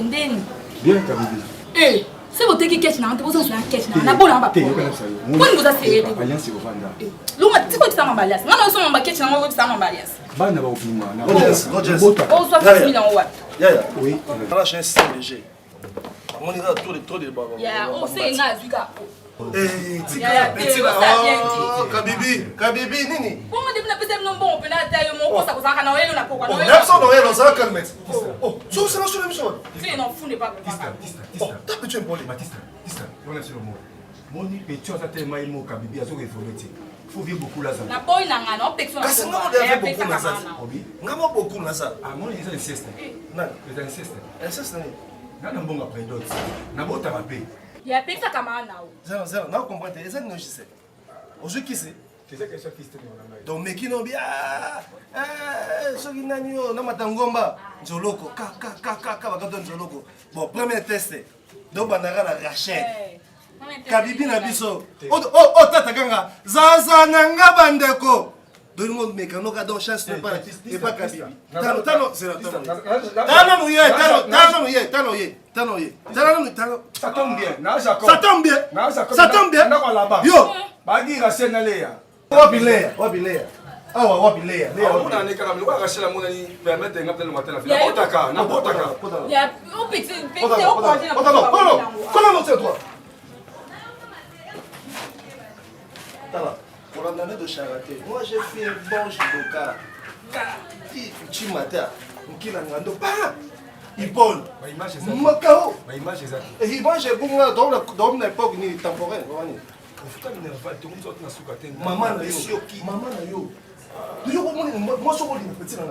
Endeni. Bien Kabibi. Eh, c'est votre qui cache na, vous en faites cache na. Na bona ba. Bonne vous a serré. Alliance ko vanda. Lunga tiko tsama mbalias. Ngana so mba cache na ngo tsama mbalias. Bana ba opima na. Rogers. Oh, soit 6 millions watt. Yeah. Oui. On a changé système léger. On est là trop de baba. Yeah, on sait nga zuka. Eh, Yeah, Kabibi nini? Comment devez na pesa non bon pena taille mon kosa kosa kana wele na pokwa. Oh, n'absent dans elle, on s'en calme. Oh, ça va sur la mission. Tu n'en fous pas. Oh, t'as pété un peu les Batista, on a sur le mot. Moni petit on s'attend mai mo Kabibi azo révolter. Faut vivre beaucoup là ça. Na boy na ngana, on pexo na. Kasi nga mo deve beaucoup na ça. Nga mo beaucoup na ça. Ah mon ils insistent. Non, Ils insistent. insiste nani? Nana mbonga après d'autres. Na bota rapé. Ya pexa kama na o. Zero, não comprendre, ils ont négocié. Aujourd'hui qui c'est? Tu sais que ça fils de mon Donc mais qui n'ont bien ce qui n'a ni na matangomba nzoloko ka bakato nzoloko. Bon, premier test. Donc banara la Rachel. Kabibi na biso. Oh tata ganga. Zaza nanga bandeko. Donne-moi mécano ka donc chance pas et pas Kabibi. Tano c'est la tano. Ça tombe bien. Na Jacob. Ça tombe bien. Là-bas. Yo. Bagi Rachel na Léa. Wabilea. Awa wabilea. On a né quand même. On Rachel a mon ami permettre d'être le matin. Na botaka. Ya on pexe au projet na. Comment c'est toi? Tala. Pour l'année de charité. Moi j'ai fait un bon judoka. Tu m'attends. Nkila ngando pa. Ipol. Ba image ça. Makao. Ba image ça. Et image bon là dans l'époque ni temporaire. Maman na yo. Tu moi je suis petit là.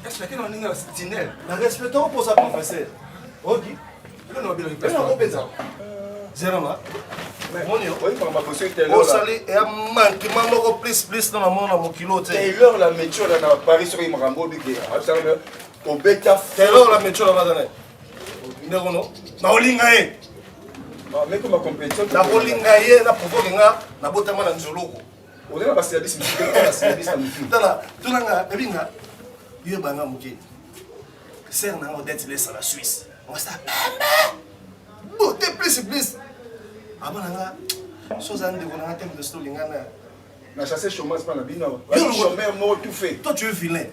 Est-ce que on est sentinelle? La respectons pour sa professeur. OK. Non bien Est-ce qu'on peut ça? Zéro là. Mon yo. Oui, par ma position était Au là. salé et manque mamo plus dans mon kilo té. Taylor la méthode na Paris sur Imrambo big. Absolument. Au beta Taylor la méthode là dedans. Ndeko no. Na olinga e. Mais comme compétition Na olinga ye na provoque nga na botama na nzoloko. on est là parce que service musical on a service à nous. Tala, tunanga ebinga. Yo banga muke. C'est na odette laisse la Suisse. On ça. Beauté plus. Abananga. Sozande vona thème de story ngana. Na chasser chômage pas na bino. Chômeur mort tout fait. Toi tu veux vilain.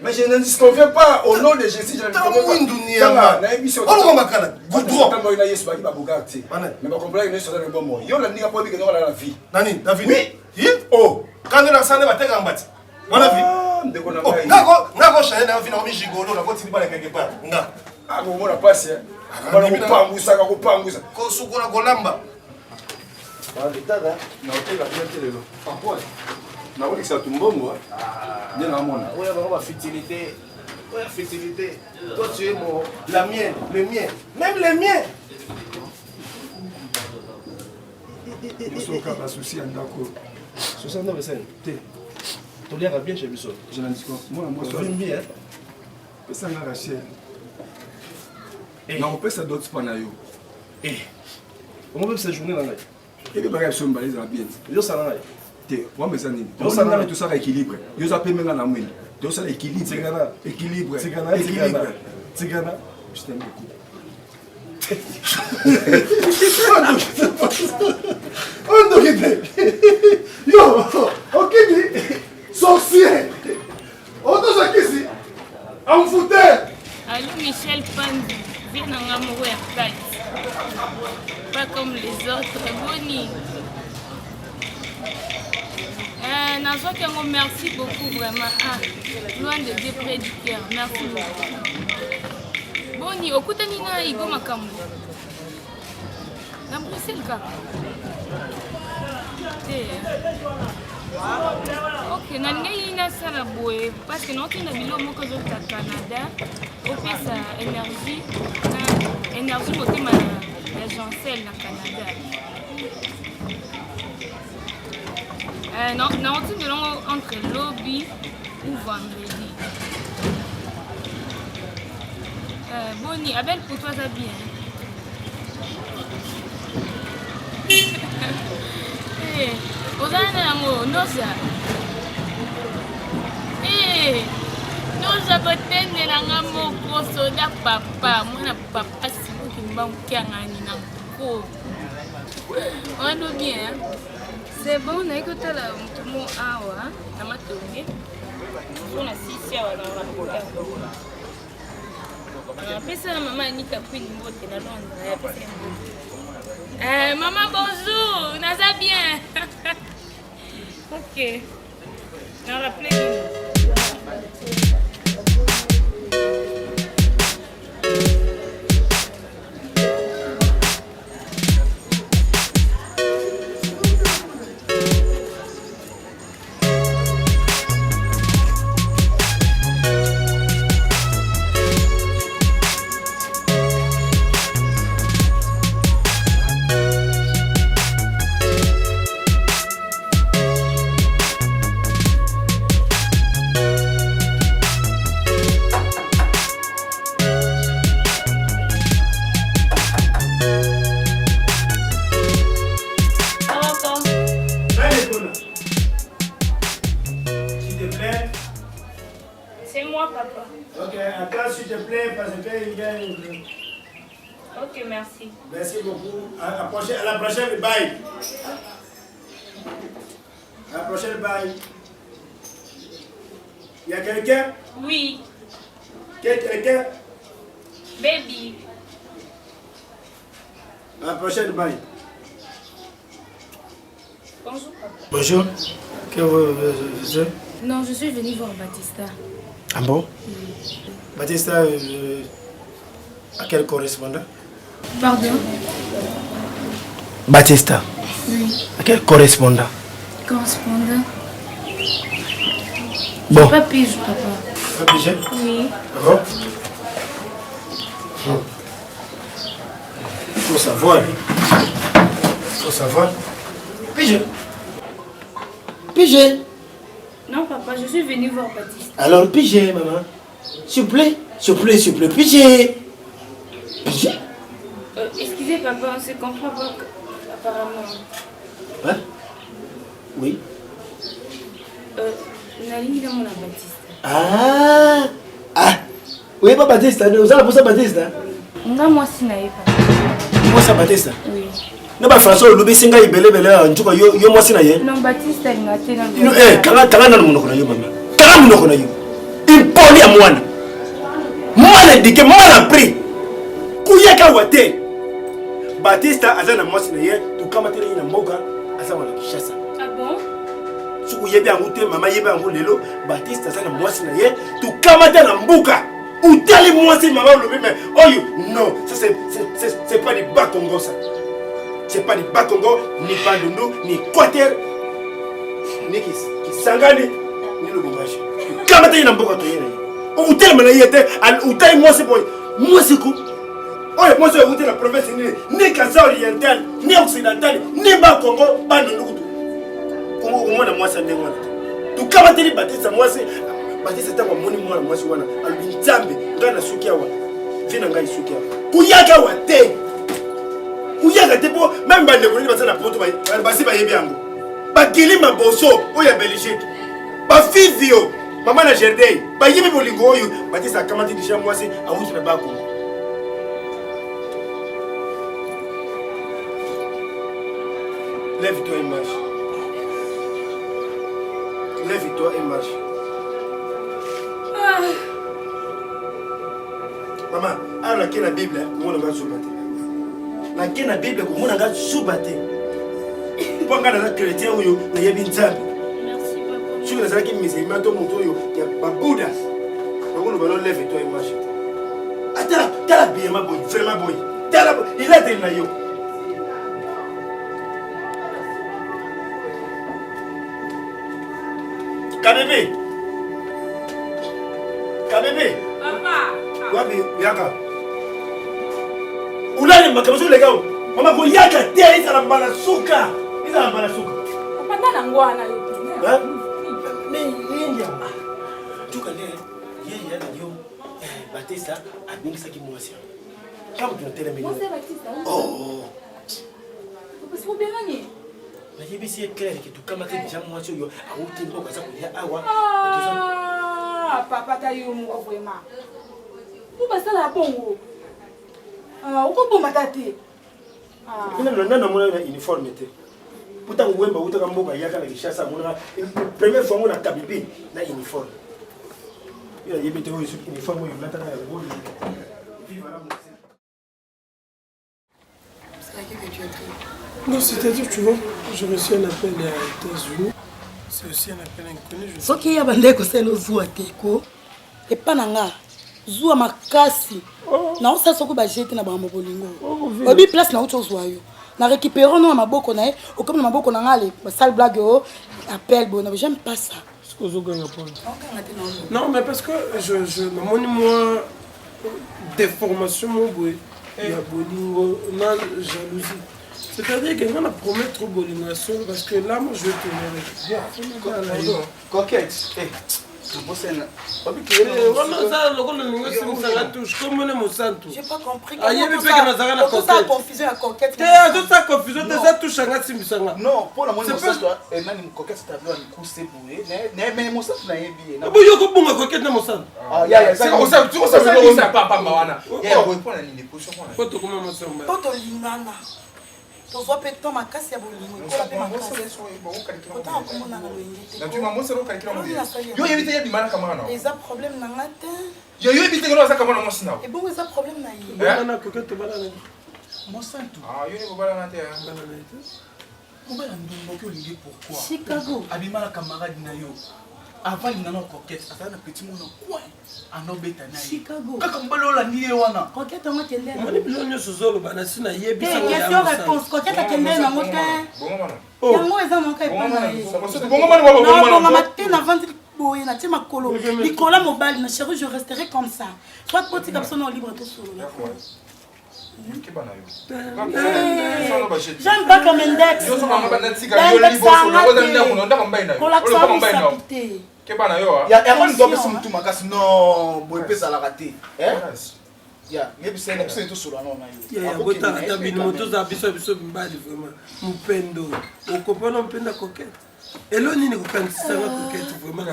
Mais je ne disconviens pas au nom de Jésus. Je ne disconviens pas. Na émission. On va makala. Goudron. Tant que na Yesu ba bugatti. Mais ba comprendre que sur le bon mot. Yo la ninga po bi que la vie. Nani, David. Oui. Oh, quand on a sane ba teka mbati. Bona vie. Ndeko na Oh, ngai. ngako shaya na vie na omi jigolo na koti bala quelque part. Nga. Ah bon mona passe hein. Bana kupangusa. Ko sukura kolamba. Ba litaka. Na hotel la bien télé. Pourquoi? Na wali sa tumbongo. Bien na mona. Oya ba fertilité. Oya fertilité. Toi tu es mon la mienne, le mien. Même les miens. Ils sont pas souci en d'accord. 69 T. Tolera bien chez Bissot. Je n'en dis pas. Moi bien. ça na Rachel. Na on peut ça d'autres pas na yo. Comment peut cette journée là? Et bien bagay so mbaliza bien. Yo ça là. Te, wa mesa nini? Yo ça là tout ça équilibre. Yo ça peut menga na mwini. Tout ça équilibre. Équilibre. Tigana. Je t'aime beaucoup. Yo, ok, sorcier. On te ça ici. En fouteur. Allô Michel Pandy, viens en amoureux airtight. Pas comme les autres, Boni. Merci beaucoup vraiment. Ah, loin de Dieu près du cœur. Merci beaucoup. Boni, okutani na Igo Makambo. Na Bruxelles kaka. Ok, na ngai na sala boye parce que notre na bilo moko zo ta Canada, opesa énergie na énergie motema na Jancel na Canada. Non, on dit entre lobby ou vendredi. Boni, Abel pour toi ça bien. Ozana mo noza. Noza nyonso kotendela nga moko soda papa mwana papa sikoki mbankiangani na mpo wana bien c'est bon naye kotala motu mo awa na matonge mpona 6 awa na apesa na mama Anita Queen mbote na Londres apesa mbote maman bonjour naza bien ok na rappelé Ok, merci. Merci beaucoup. À la prochaine bail. À la prochaine bail. Il y a quelqu'un? Oui. Quelqu'un? Baby. À la prochaine bail. Bonjour, papa. Bonjour. Que vous êtes? Non, je suis venue voir Batista. Ah bon? Batista, à quel correspondant? Pardon? Batista. Oui. À quel correspondant? Correspondant? Bon. Pas pige, papa. Pas pige? Oui. Bon. Il faut savoir. Il faut savoir. Pige. Pige. Non, papa, je suis venue voir Batista. Alors, pige, maman. S'il vous plaît. S'il vous plaît, s'il vous plaît. Pige. Pige. Excusez, papa, on se comprend pas apparemment. Hein? Oui. Nalingi na mona Batista. Ah! Ah! Oui, pas Batista. Nous allons pour ça, Batista. Nga moi si na yepa. Moi, ça, Batista. Oui. Non, pas François, le lobby singa ibele en tout cas, yo moi si na ye. Non, Batista il ngate na. Non, kanga na munoko na yo mama. Kanga munoko na yo. Impoli à mwana. Mwana dike mwana pri. Kuyaka wate. Batista azana moi si na ye, tu kama tele ina mboka asa wala kishasa. Ah bon? Suku yebe angute mama yebe angu lelo, Batista azana moi si na ye, tu kama tele na mboka. Utali moi si mama lobi mais oyo non, ça c'est pas du bas Congo ça. C'est pas du bas Congo, ni Bandundu, ni Quater, ni Kisangani, ni Lubumbashi. Kama tele na mboka to yene. Utali mana yete, utali moi si boy. Moi si ku. Oye, moi je vais la province ni Kaza oriental, ni occidental, ni bas Congo, Bandundu. Comment au moins moi ça démon. Tu kama tele Batista moi c'est Batista tango moni moi si wana. Albinzambe, ngana sukia wa. Vina ngai sukia. Kuyaka wa te. Kuyaka te po même bande ko ni basana poto ba si ba yebi yango. Ba kilima boso oya Belgique. Ba fivio mama na jardin. Ba yebi bolingo oyo Batista kama ti disha moi c'est a wuti na ba Congo. Lève-toi et marche. Lève-toi et marche. Maman, alors la Bible, comment on va se battre? La Bible, comment on va se battre? Pour qu'on ait des chrétiens, il y a une table. Merci, papa. Si vous avez des musulmans, il y a pas Bouddha. Donc on va lève-toi et marche. Attends, t'as la bien, ma boy, vraiment boy. Il a des naïos. Kabebe. Kabebe. Papa. Wapi yaka. Ulale makamuzo legao. Mama ko yaka te isa mbala suka. Isa mbala suka. Papa ndana ngwana yo. Hein? Mais yenya. Tuka le yenya na yo. Batista abingisa kimwasi. Kama tunatele mimi. Moi c'est Batista. Oh. Papa c'est bien gagné. Na hivi si clair que tu kama te déjà mwasi yo auti mboka za kulia awa. Ah, papa, t'as eu mon vraiment. Vous passez la bongo. Ah, où qu'on m'a tâté? Ah. Il y a un uniforme. Pourtant, vous avez un peu de chasse à mon première fois, on a Kabibi, un uniforme. Il y a un uniforme, il y a Non, c'est-à-dire, tu vois, j'ai reçu un appel des États-Unis. C'est aussi un appel inconnu. Ce qui est à Bandeko, c'est le Zoua Teko. Et pas Nanga. Zoua Makasi. Non, ça, c'est ce que j'ai dit dans le Bolingo. Obi place na autre Zoayo. Na récupérons nous à ma boko na au comme na ma boko na ngale sale blague appel bon j'aime pas ça. Non mais parce que je moi déformation mon boy il y a Bolingo na jalousie. C'est-à-dire que on a promis trop Bolingo parce que là moi je vais te dire coquette. J'ai pas compris. Ça confusion à coquette. Non, pour la moindre chose, elle n'a une coquette, c'est un coup c'est boué. Mais mon sang n'a rien bien. Ah, ya, ça pas mawana. Ya, on prend la ligne position. Tu vois peut-être ma casse à Bolingo. Yo éviter di mana kamana. Les problèmes na ngate. Yo éviter que ça kamana mosina. Et bon les problèmes na yi. Na coquette balana. Monsanto. Ah, yo ne balana te. Pourquoi on dit olingi pourquoi? Chicago. Abimala camarade na yo. Avant il n'a coquette, ça na petit monde coin. Ano beta na. Chicago. Kaka mbalola ndiye wana. Coquette on kende. Moni bilonyo sozolo bana sina yebi sa. Question réponse. Coquette kende na moté. Bongo mana. Yango eza monka epana ye. Bongo mana Non, bongo matin na vendre boye na tima kolo. Nicolas Mobile na chérie, je resterai comme ça. Soit petit comme ça non libre tout solo. J'aime pas comme index. Yo so mama bana tika yo libo so na ndako no ndako mbaina. Ko mbaina yo. Kebana yo. Ya on doit se mutu makasi non, boy pesa la raté. Ya, ngebi sene pesa tout solo non na yo. Ya bota ata bino moto za biso mbali vraiment. Mupendo. Okopona mpenda coquette. Elo nini kokanisisa na coquette vraiment.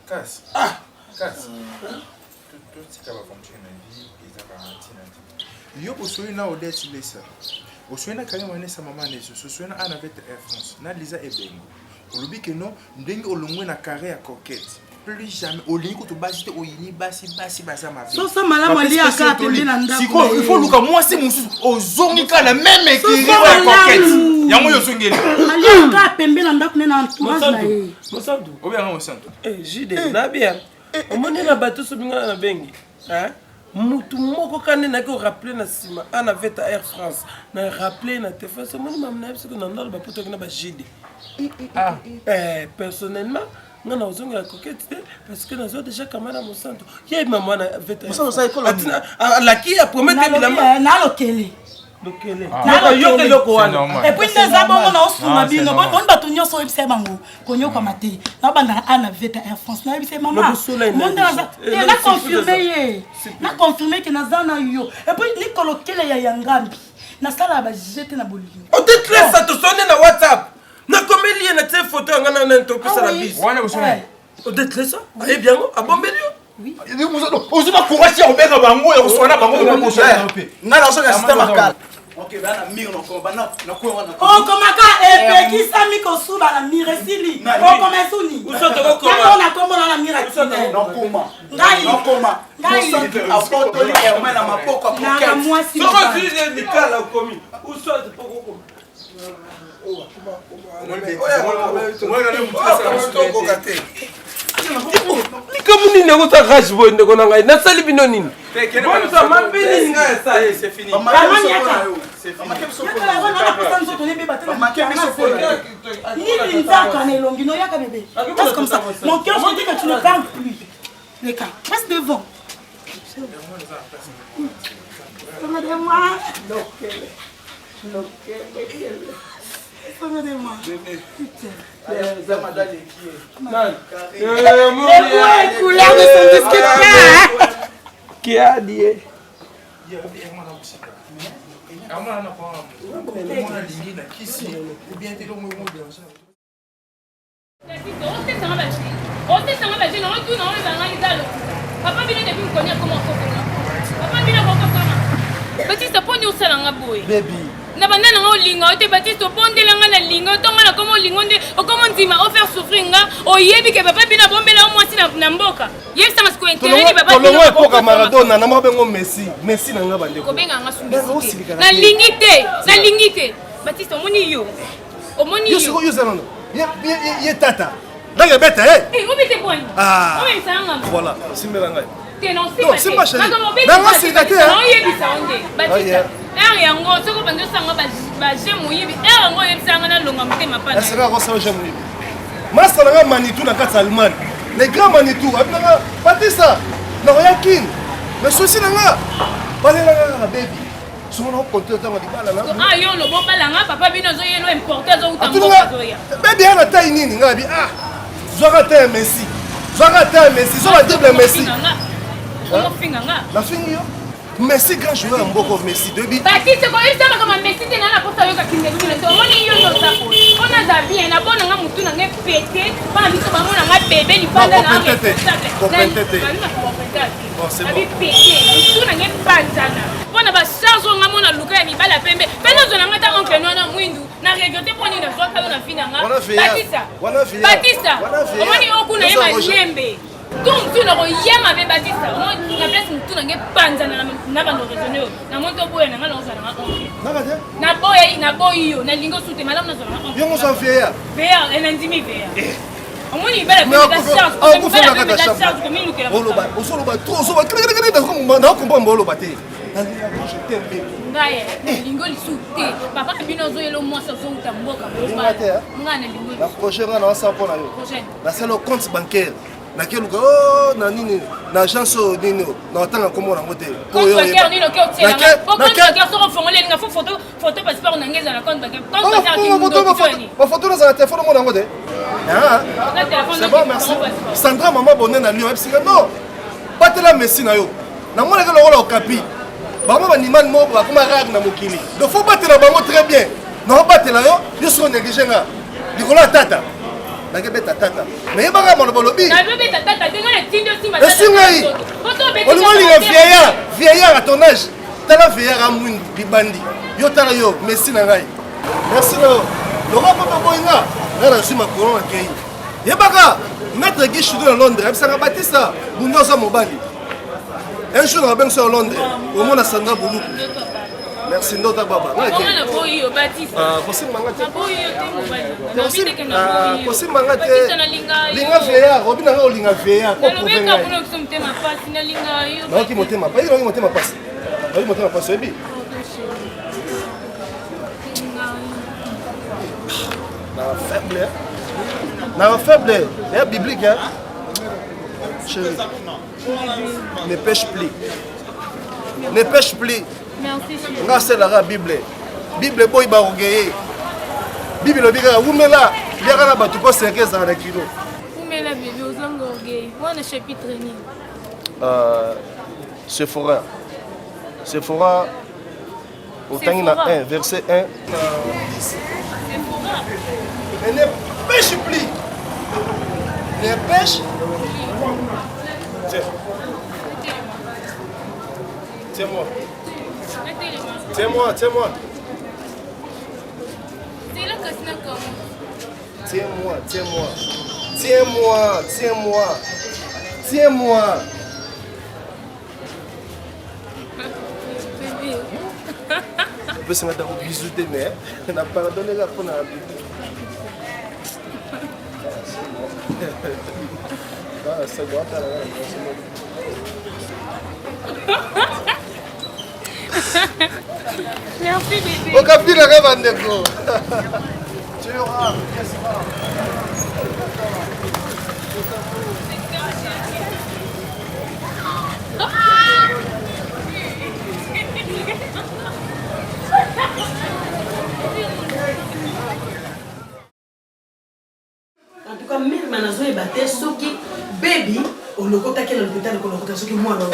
Kas. Ah, kas. Tout tika ba fonctionne na vie ezaka matina. Yo posoi na Odette Lesa. Osoi na kanya mwana sa mama neso. Osoi na Anna avec Air France. Na Lisa Ebengo. Olobi que non, ndenge olongwe na carré à coquette. Plus jamais olingi ko to basi te oyini basi ma vie. So ça malamu ali aka pembe na ndako. Siko il faut luka moi c'est musu ozongi kana même écrit à coquette. Yango yo songeli. Ali aka pembe na ndako na entourage na ye. Mosantu. Obi nga Mosantu. Jide na bien. Omoni na bato so binga na bengi. Hein? Mutu moko kane na ko rappeler na sima ana veta Air France na rappeler na téléphone c'est moi mamna parce que na ndalo ba poto na ba jide personnellement nga na ozonga la coquette parce que nazo déjà caméra Mosanto yé maman na veta Mosanto ça école la qui a promis bilamba na lokele lokele yo ke loko wana et puis les abongo na osuma bino bon bato nyonso ebise bango konyoka mate na banda ana veta Air France na ebise maman monde na confirmer ye na confirmer que na zana yo et puis ni kolokele ya yangambi na sala ba jeter na bolingo on te laisse ça te sonner na WhatsApp na komeli na te photo ngana na ntopisa la bise wana usone on te laisse ça aye bien a bombeli oui ozuma courage on beka bango ya usona bango ko shaya na la so ya système akala. OK, bana mire no komba na ko wana. Oh komaka epeki sami ko suba na mire sili. Oh komesuni. Usoto ko koma. Na kombo na mire sili. No koma. Ngai. No koma. Ngai. Apotoli e mwana na mapoko a coquette. Na moi si. So ko si ni kala komi. Usoto poko ko. Comme ni nego ta rage boy ndeko na ngai na sali bino nini bon ça m'a peni ngai ça c'est fini c'est fini c'est comme ça mon cœur je dis que tu ne parles plus les gars reste devant regardez-moi regardez-moi les couleurs de son disque qui a dit On bino depuis mkonya comment kokona. Papa bino kokona. Baptiste poni osala nga boye. Baby. Na banda na olinga ote Baptiste opondela nga na linga otonga na komo linga nde okomo ndima ofaire souffrir nga oyebi ke papa bino bombela mwasi na mboka. Yebisa masiko intérêt ni papa bino. Tolongo epoka Maradona na mabengo Messi na nga bande. Kobenga nga sumbisite. Na lingite. Baptiste omoni yo. Omoni yo. Yo zalano. Ye tata. Nanga beta Eh, obite point. Ah. Omi sanga. Voilà, simbela ngai. Non, c'est pas chéri. Non, c'est pas chéri. Non, yebisa onde. Baptiste. Yango soko banzo sanga ba jemu yebi. Yango yebisa nga na longa mutema pa. Est-ce que on sait jemu yebi? Masa nga Manitou na kati Allemagne. Les grands Manitou, abinanga Batista. Na yakin. Mais souci nga. Balela nga baby. Souvent on compte dans di bala na. Ah yo lo bo bala nga papa bino zo yelo importer zo utamboka zo ya. Baby ana taille nini nga bi ah. Zoka taille Messi. Zoka taille Messi, zo la double Messi. Comment finga nga? La fingi yo. Messi grand joueur en Mboko Messi debi. Baptiste ko isa kama Messi tena na posta yo ka kindelu ni to moni yo yo sapo. Ona za bien na bona nga mutu na nge pété ba biso ba mona nga bébé li panda na nga. Compétete. Bon c'est bon. Abi pété. Mutu na nge panzana. Bona ba charge nga mona luka ya mibala pembe. Pena zo na nga ta oncle no na mwindu. Na regretter poni na zo ka na fina nga. Batista. Omoni okuna ye majembe. Donc tu n'auras jamais Baptiste. Moi la place tu n'as pas panza na bando raisonner. Na monto boya na ngalo za na onke. Na boya na lingo sute malamu na zo na onke. Yo so veya. Veya enandimi veya. Omoni bala pe da charge. Ko fela ka da charge. Oloba, osoloba tout, osoba kre na comprendre mbolo bate. Je t'aime. Ngaye, lingo li sute. Papa bino zo yelo moi so zo utamboka. Ngana lingo. La prochaine na sa pona yo. Prochaine. Na c'est le compte bancaire. Na keluka na nini na agence nini na tanga komo na ngote compte bancaire ni loke otela po compte bancaire so fongole nga photo passeport na ngeza na compte bancaire compte bancaire ni ba photo na za téléphone mo na ngote ah c'est bon merci Sandra maman bonne na Lyon epsinga non batela Messi na yo na mona ke lokola okapi bango ba nimani mo ba kuma rag na mokili donc faut batela bango très bien non batela yo so négliger nga dikola tata nakebeta tata mais yebaka mono bolobi nakebeta tata tenga na tindo sima tata esingai olingolinga vieillard à ton âge tala vieillard amwindu libandi yo tala yo Messi na ngai merci na loka papa boyinga nga na zwi makolo akei yebaka maître Guy Chidou na Londres abisaka Batista bundi oza mobali un jour na benso ya Londres omona Sandra Buluku merci ndota baba ngana boyo Baptiste kosimanga te boyo te mobali kosimanga te linga vieillard obi nanga olinga vieillard ko prouver ngai na loka motema pasi na linga yo naoki motema pasi naoki motema pasi naoki motema pasi oyebi na faible ya biblique hein chérie ne pêche plus nga aselaka bible boyi bakogeye bible elobi kaka wumela liaka na bato mpo serke ezala na kilo wumela bebe ozanga orgueil wana chapitre nini Sephora otangi na 1 verset 1 mais ne pêche plus ne pêche tiens-moi Tiens-moi. Tiens-moi. On peut se mettre à bisouter, mais on n'a pas donné la peau à la Bible. Ça doit faire merci bébé. Au capitaine la rêve en déco. Tu auras. En tout cas, même manazo est battu, soki baby, on le compte à quel hôpital qu'on le compte à soki moi non.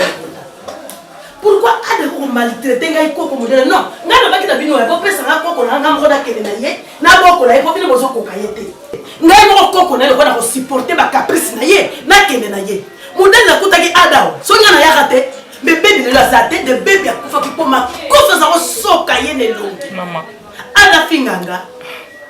Pourquoi a de maltraiter ngai ko modèle non ngana baki na bino ya bo pesa nga ko na nga ngoda kele na ye na boko la ye ko bino bozo ko kayete ngai mo ko na le ko na ko supporter ba caprice na ye na kele na ye modèle nakutaki ada songa na yaka te mais bébé lelo aza te de bébé akufaki mpo makofi aza kosoka ye nelongi ada finganga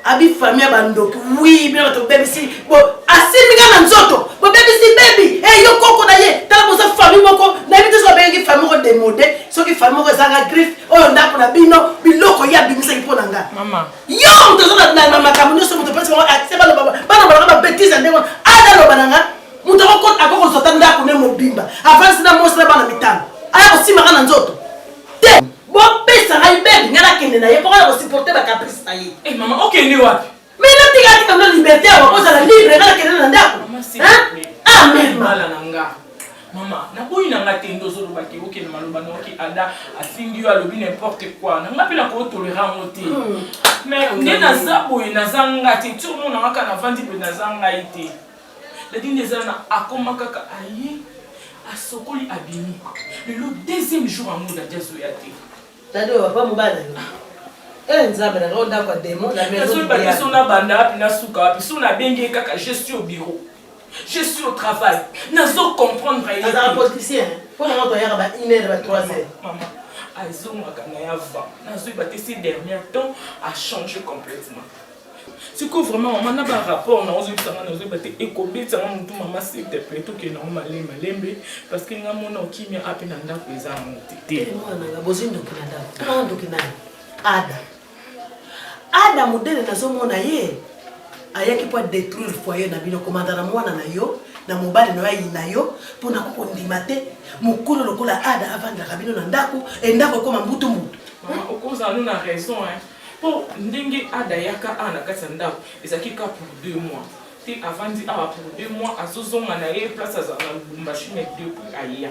abi famille ya bandoki oui bino bato bebisi bo asiminga na nzoto bo bebisi bebi yo koko na ye tala boza famille moko nayebi te so babengi famille moko demode soki famille moko ezanga griffe oyo ndako na bino biloko ye abimisaki mpo na nga yo moto aza na makambo nyonso moto mpesi bango akse bana balaka babétise ndenge ada loba na nga moto akokozota ndako ne mobimba avansi na mosi na bana mitano aya kosimaka na nzoto te bopesa ngai bebi nga nakende na ye mpo kana kosupporte bacaprice na ye mama okende wapi mais natika na liberté awa kozala libre nga nakende na ndako mala na nga mama naboyi na nga te nde ozolobaki okende maloba na oki ada afingi yo alobi n'importe quoi na nga mpe nakotolera yango te mais nde naza boye naza nga te ti omona nga kaka navandi mpe naza ngai te ladi nde ezala na akoma kaka aye asokoli abimi lelo deuxième jour yango nadi azoya te tadi oyo papa mobala yo nzambe nanga ondako ya demo nazoyebaki so nabanda wapi nasuka wapi so nabengi kaka je suis au bureau je suis au travail nazo comprendre azala politicien mpo nanga toyaka ba 1 heure ba 3 heures mama azongaka na ya va nazoyeba te ces derniers temps a changé complètement sikoyo vraiment mama na barapport naozoyebisanga nazoyeba te ekobetanga motu mama s'il te plaît tokende nango malembe parce que nga mona okimia ape na ndako eza mote te mwananga bozwi ndoki na ndako tala ndoki naye ada modele nazomona ye ayaki mpo adétruire foyer na bino komanda na mwana na yo na mobali na yo ayi na yo mpo na kokondima te mokolo lokola ada avandaka bino na ndako endako ekoma mbutu-mbutu okozala no na raison mpo ndenge ada yaka awa na kati ya ndako ezalaki ka pour 2 mois te avandi awa pour 2 mois azozonga na ye place azala na lubumbashi me depuis aya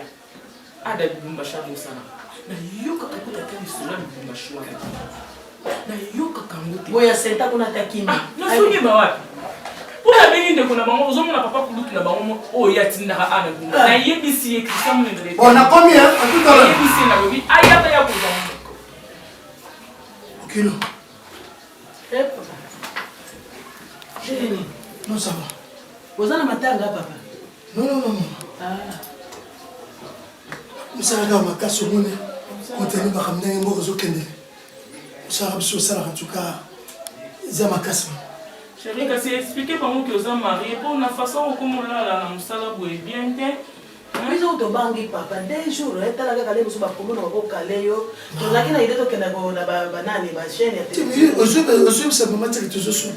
ada lubumbashi amosana nayokaka kotata lisolo ya lubumbashi wana nayokaka ngo te boya senta kuna takimi nazoyeba wapi mpo nabengi ndeko na bango ozomona papa kulutu na bango oyo atindaka ana lubumba nayebisi ye krista monenayebisi ye nalobi ayaka ya kozanga Kilo. Chérie. Non, ça va. Vous avez un matin, papa? Non. Vous avez un matin, vous avez un matin, vous avez un matin, chérie, kasi expliquer par que vous êtes marié pour la façon comme on l'a dans le salon bien mais on te bangi papa 2 jours tala kaka le musu bakomo na ko kaleyo to lakina ile to kenda ko na banani ba chaîne ya télévision ozo ça maman tiki tozo solo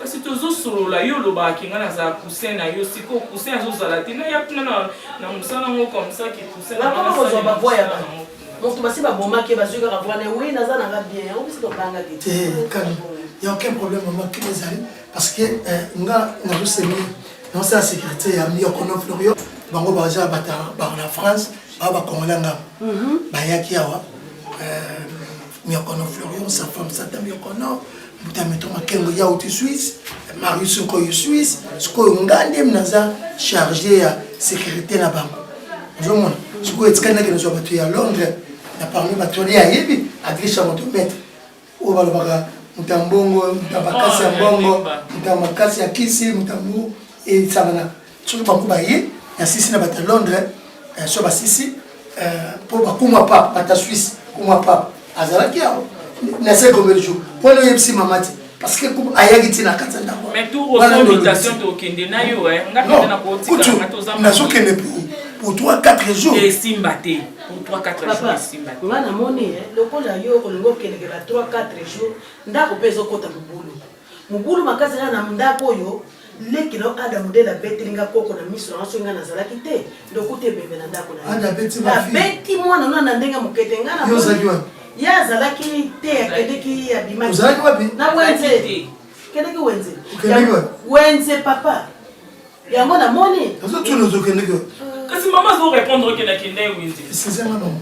kasi tozo solo la yo lo ba kinga na za poussin na yo siko poussin azo zala te na ya na musana ngo comme ça qui poussin na papa ko zo ba voya ba moto basi ba boma ke ba zuka ka voya oui na za na ga bien on bisi to banga ke calme il y a aucun problème maman qui les a parce que nga na zo semi non ça sécurité ya mi okono Florio bango baza bata ba na France ba congolais ngam ba yaki awa Miokono Florian sa femme sa dame Miokono buta meto makengo ya uti Suisse Marius ko yo Suisse sko ngande mnaza chargé ya sécurité na bango nzomona sko etikana ke nzo batu ya Londres na parmi batu ya yebi adrisha moto mettre o balo baka mutambongo mutabakasi ya mbongo mutamakasi ya kisi mutambu et sabana soki bango baye ya sisi na bata Londres so basisi pour bakuma pa bata Suisse kuma pa azalaki awo na se combien jour pour le yepsi mamati parce que ayaki tina katanda ko mais tout aux invitations to kende na yo ngapenda na ko tika ngatoza na so kende pour 3-4 jours et simbate pour 3-4 jours simbate ngana moni lokola yo ko ngo kende la 3-4 jours ndako pezo kota mubulu makazi na ndako yo lekilo ada modela betelinga koko na miso na songa na zalaki te ndokote bebe na ndako na ada beti ma fi beti mwana na ndenga mukete ngana yo zaliwa ya zalaki te akedeki ya bima uzalaki wapi na wenze kedeki wenze ukendeki wapi wenze papa yango na moni azo tuno zokendeki kasi mama zo répondre que na kende wenze c'est maman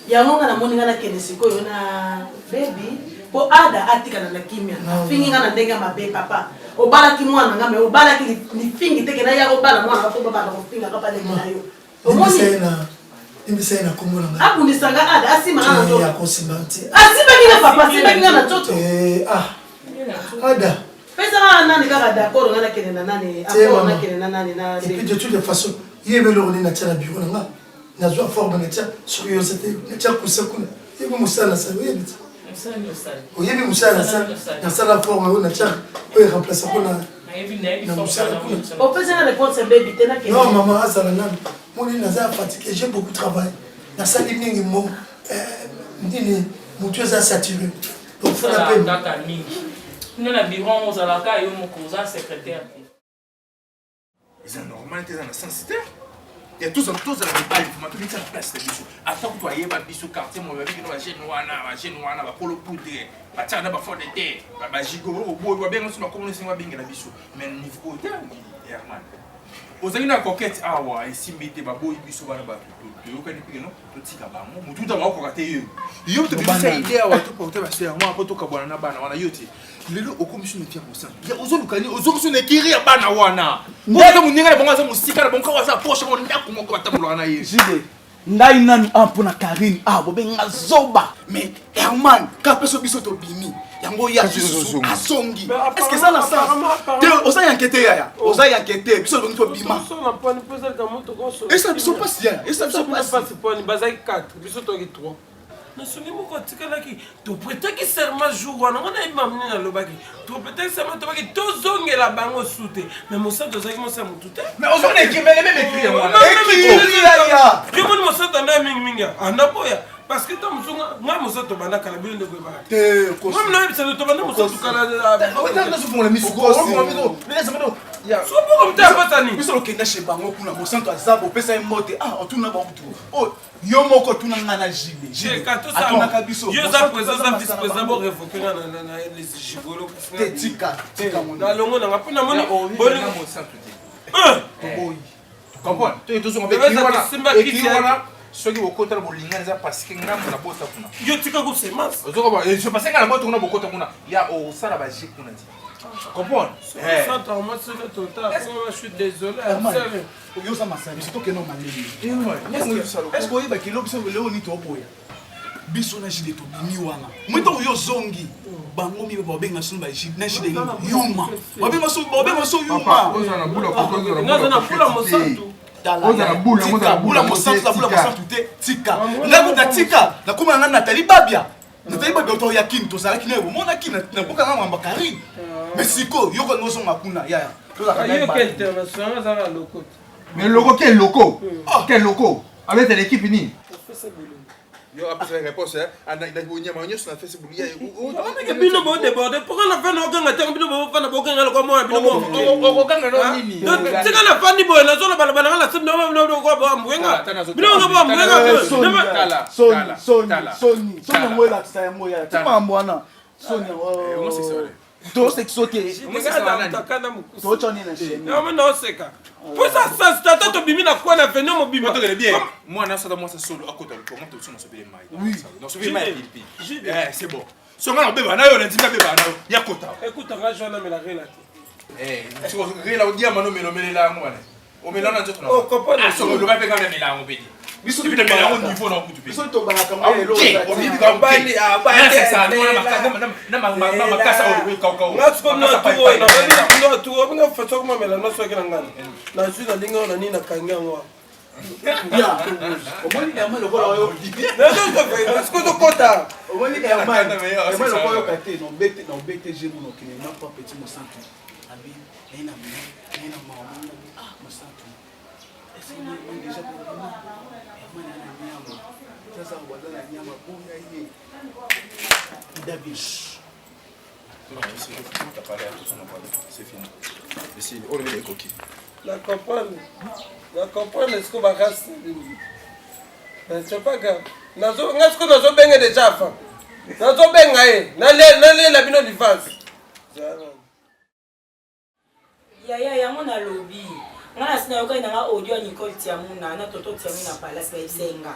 yango ngana moni ngana kende sikoyo na baby po ada atikana na kimia fingi ngana ndenga mabe papa obala ki mwana ngame obala ki ni fingi teke na ya obala mwana ko baba ko finga ka pale na yo omoni imisa na komona nga akunisanga ada asima ngana to ya konsimanti asima kinga papa asima kinga na toto ada pesa nani kaka d'accord ngana kene na nani akoro na kene na nani na et puis de toute façon Il y avait le rôle de bureau. Il y a une forme de curiosité. Il y a une cousin. Il y a une moussala. Il y a une moussala. Il y a la forme. Il y a remplacer. On peut dire réponse baby. Non, maman, moi, je suis fatigué. J'ai beaucoup travaillé. Dans ça, il y a mon Dieu est saturé. Donc, il faut la paix. Nous, on a bureau, on a la caille, mon cousin secrétaire. C'est normal, tu es dans la sensité. Il y a tous les balles, tu mets la place de bisous. Attends que tu ailles à bisous quartier, moi, je vais dire, j'ai noir, pour le poudre, tu as un fond de thé, gigot, tu vas bien, tu vas commencer à bien la bisou. Mais le niveau de Herman. Aux amis, la coquette, ah ouais, et si mettez ma boy bisou, va là-bas. Tu as aucun non, tu as pas mon tout à l'heure pour rater eux. Il y a une idée à tout pour te passer, moi, pour tout cabana, on a yoté. Lelo okomisi ne tient au sein. Ya ozolukani ozokusone kiri ya bana wana. Ndaka muninga na bonga za musika na bonga waza poche mo ndako moko batamulwa na ye. Jide. Ndai nanu ampona Karine bobenga zoba. Mais Herman, ka peso biso to bimi. Yango ya susu asongi. Est-ce que ça na sens? Te osa yankete ya. Osa yankete biso bongi to bima. So na poni poser ka moto ko so. Et ça biso passe bien. Et ça biso passe. Poni bazai 4, biso to ki 3. Mais ce niveau quand tu es tu prétends que serment jour on a imamné dans le baki tu prétends que serment tu vas que tout zonge la bango soute mais mon sang doit mon sang tout mais on est qui mais même écrit moi je mon sang dans minga anapoya parce que tu moi mon sang to bana kala bilo de goba te moi non c'est to bana mon sang to kala on se font la mise ya so pour comme tu pas tani biso lokenda chez bango kuna mon sang to azabo pesa emote on tourne ba butu oh yo moko tuna ngana jibe atonaka biso yo za présence za vice président bo révoquer na les gigolo tika mon na longo na ngapona moni boli mo simple dit boy comprends tu es toujours avec wana soki bokota bolinga nza parce que ngamu na bota kuna yo tika ko semence ozoko ba je pense que na bota kuna bokota kuna ya o sala ba ji kuna dit comprends ça moi c'est le total je suis désolé yo ça massa biso to ke no malemi est-ce que oyeba kilo biso leo ni to boya biso na jide to bimi wana mwito yo zongi bango mi babenga sunu ba jide na jide yuma babenga so yuma ozana bula ko na bula mosantu bula mosantu te tika ngakuta tika na kuma ngana Nathalie Babia Nathalie Babia to yakini to zalaki na mona kina na boka ngama Bakari mais siko yo ko nozo ngakuna ya to la yo quel international ça va loco mais loco quel loco quel loco avec l'équipe unie yo après la réponse hein na bonya manyo sur Facebook ya mais bino bo débordé pourquoi la fin no ganga te bino bo fa na bo ganga ko mo bino o ganga no nini tika na fandi boy na zona bala bala la sim no ko bo amwenga bino ko bo amwenga Sony mo la tsa mo ya tuma mbwana Sony on sait ça to sexote to choni na sheni no no seka pour ça ça to bimi na kwa na fenyo mo bimi to bien moi na ça moi ça solo à côté comment tu sono sobele mai donc sobele mai c'est bon so ngana beba na yo na ntimba beba na yo ya kota écoute nga jona me la relate tu rela odia mano melomelela ngwana o melana nzoto na o kopona so lo ba pe quand même la ngobedi biso bi de mela on niveau na kutu biso to balaka mo elo o bi ka bani c'est ça na makasa o ka ka nga tsko na tuo na bani ndo tuo nga fatso ko mela no so ke ngana na ju na linga na ni na kanga ngwa ya o moni ya malo ko yo na tsko to kota o moni ya malo ko yo kate no BTG mo no kine na pa petit mo santu abi ena mama mo santu est-ce que on déjà pour sasa wadala nyama bunga hii dabish c'est fini ici on est les coquilles la comprendre ce que va rester c'est pas grave nazo ngasko nazo benga déjà fa nazo benga na le la bino divorce ya mona lobby ngana sina yoka ina audio Nicole Tiamuna na Toto Tiamuna palace ba isenga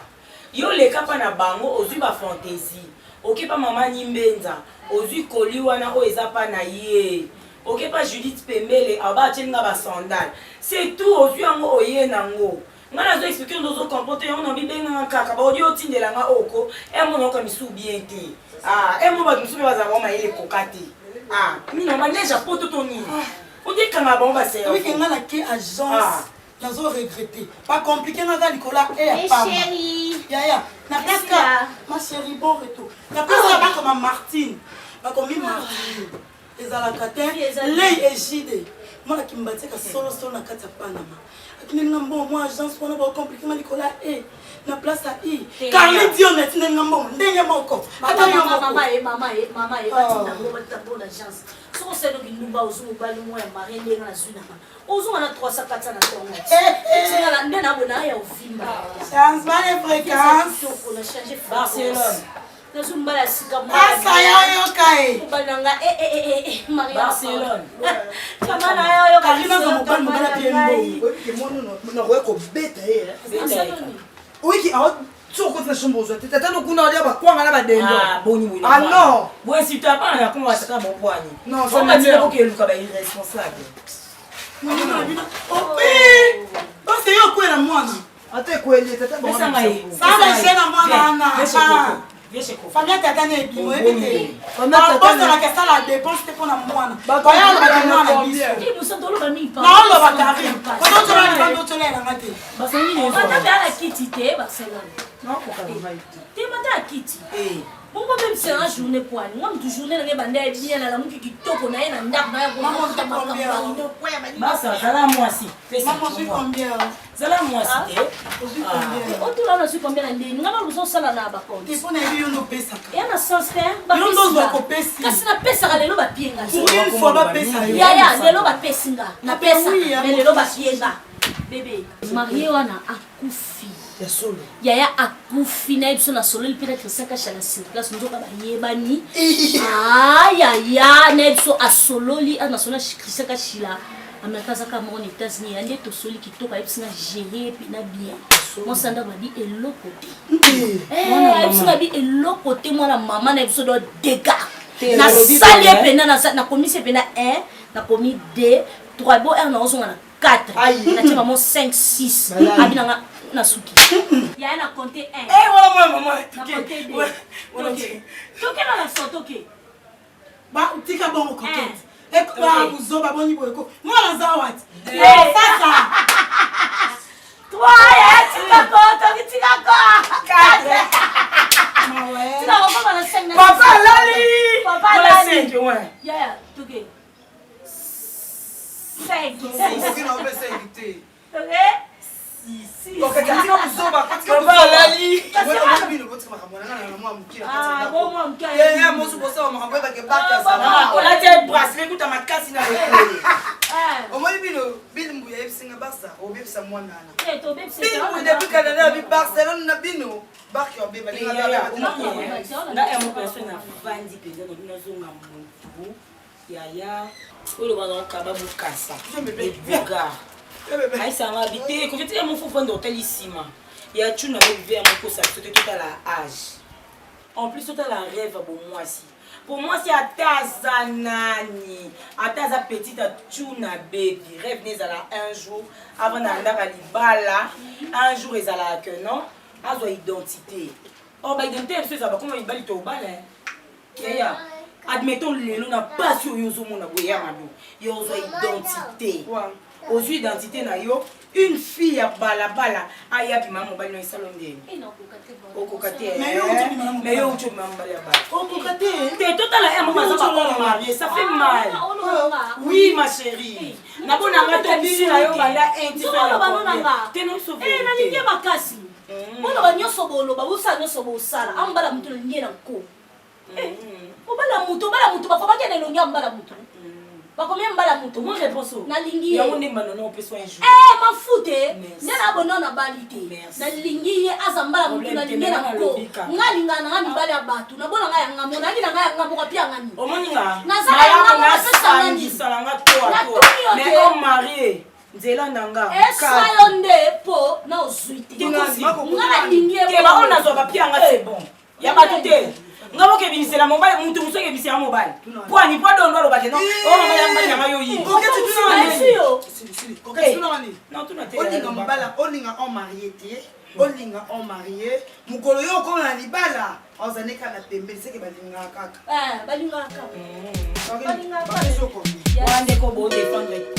yo leka pa na bango ozwi ba fantaisie okepa mama Nyimbenza ozwi koliwa na o eza pa na ye okepa Judith Pembele aba tchenga ba sandal c'est tout ozwi yango oye nango ngana zo expliquer ndozo comporter on ambi benga kaka ba audio tindela nga oko mon ka misu bien te mon ba misu ba za ba ile kokati mino maneja poto toni on dit kanga bon ba c'est oui que ngala ke agence nazo regretter pas compliqué naza likola e ya pamba yaya na presque ma chérie bon retour na presque ba comme Martine ba comme Martine ezalaka te lei ejide mwana kimbatika solo na kati ya Panama akini ngambo moi agence wana ba compliqué na likola e na place à i Carly Dion est une ngambo ndenge moko ata yo mama batina bonne agence so c'est donc nous ba ozu bali moi mari ndenga na zuna ozu na 300 na tongo c'est la ndena bona ya ofimba changement de fréquence on a changé Barcelone nazumbala sika moi asa yo kai balanga Maria Barcelone kamana yo kalina ko mobala piembo ke mono na ko ko beta wiki aho tsoko tsa shombozo tata no kuna ya bakwanga na badendo boni ah non bon si tu as pas na comment ça bon poignet non on va dire que Luka ba irresponsable c'est yo kwela mwana ate kweli tata bon ça va jena mwana na famille tata ne bimo ebite famille la kesa la dépense te pona mwana baya la mwana biso ni musondolo ba mi pa na lo ba kari kono tola ni bando tola na ngate basani ni on a la kiti te Barcelone non ko ka vai te mata kiti bongo même c'est un journée pour ani ngam tu journée na banda bien na la muki kitoko na ina ndak na ya ko monta makamba basa zala mwasi maman suis combien zala mwasi te otu la na suis combien na ndeni ngama luso sala na ba compte te pona yo no pesa ya na sens te ba yo ndo zo ko pesi kasi na pesa ka lelo ba pienga une fois ba pesa yo ya lelo ba pesinga na pesa mais lelo ba pienga bébé marié wana akufi ya solo yaya akufi na biso na solo peut-être 5 ans na circulation nzoka ba yebani yaya na biso asololi ana sona Christian Shila Amerika zaka mon États-Unis ande to soli kitoko ebisina gérer puis na bien mon sanda ba bi eloko te ebisina ba bi eloko te mwana mama na biso do dégâts na salie pena na commission pena 1 na commis 2 3 bo na ozonga na 4 na tima mon 5 6 abinanga na suki ya na compter 1 wala mama toke toke na photo ke ba utika bongo coquette ba uzoba boni boyeko mwana zawati sasa toi ya tika ko tika ko 4 mawe tika ko ba na 5 papa lali ya toke 5 sino be se invité toke okay katika kusoba katika lali wewe mbili botika makamona na mwa mkia bo mwa mkia ya mosu bosa makambo ba ke baka sana on a dit bracelet kuta makasi na lekole omoni bino mbuya ebisinga barça obebisa mwana na to bebisa bino depuis Canada bi Barcelone na bino barki obeba linga nga ya mo personne na vandi peza na bino zonga mutu yaya oyo bana kaba bukasa buga aisanga bite ko tete mo fofo ndo telisima ya tuna be viver mo ko sa tout à la âge en plus tout à la rêve pour moi c'est atazanani ataza petite tuna baby rêve nezala un jour avant d'andaka libala un jour ezala que non azo identité oh ba identité c'est ça ba comment ibali to bala ya admettons lelo na passion yozo mona boya mado yozo identité aux identité na yo une fille ya balabala aya bi maman bali no salon ndeni okokate mais yo ucho maman bali ya bala okokate te total ya maman ça va pas marier ça fait mal oui ma chérie na bona ngato bisi na yo bala te no sauver na linge makasi bona ba nyoso bolo ba usa nyoso bo sala ambala mutu linge na ko obala mutu ba fa bakene lo nyamba mutu ba combien mbala mutu moi réponse na lingi ya woni manono opeso un jour mafute nena bono na balite na lingi ye azambala mutu na lingi na ko ngalinga na ngami bali abatu na bona ngaya ngamo na ngina ngaya ngamo kapia ngani omoninga na zala ngamo na pesa ngani salanga to mais on marié nzela ndanga esayo nde po na ozuite ngana lingi ke ba ona zo kapia nga c'est bon ya batute ngabo ke binisela mobile muntu muso ke binisela mobile poani po dondo lo bakeno o mama ya mbanya ngayo yi oketi tuna nani non tuna te olinga mobala olinga en marié te olinga en marié mukolo yo ko na libala ozaneka na pembe seke balinga kaka balinga kaka wande ko bo défendre